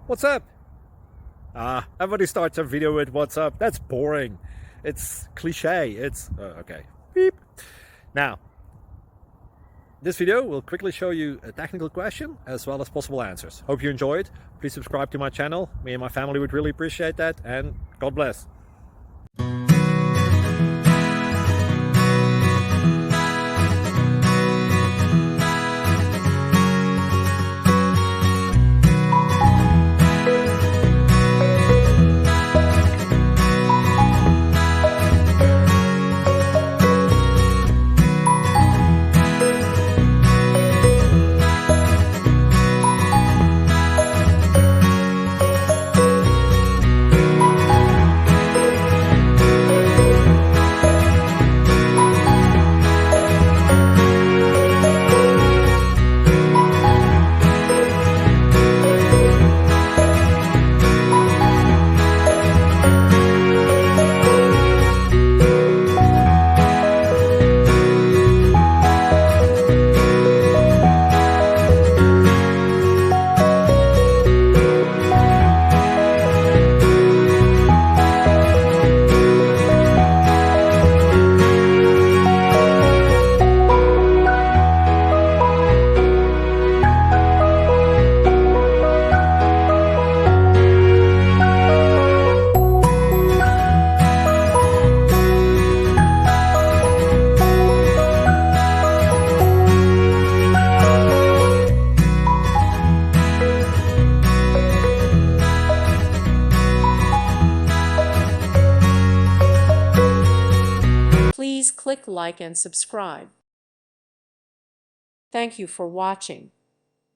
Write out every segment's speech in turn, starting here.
What's up? Everybody starts a video with what's up. That's boring. It's cliche. It's okay. Beep. Now, this video will quickly show you a technical question as well as possible answers. Hope you enjoyed. Please subscribe to my channel. Me and my family would really appreciate that, and God bless. Please click like and subscribe. Thank you for watching.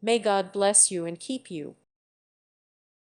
May God bless you and keep you.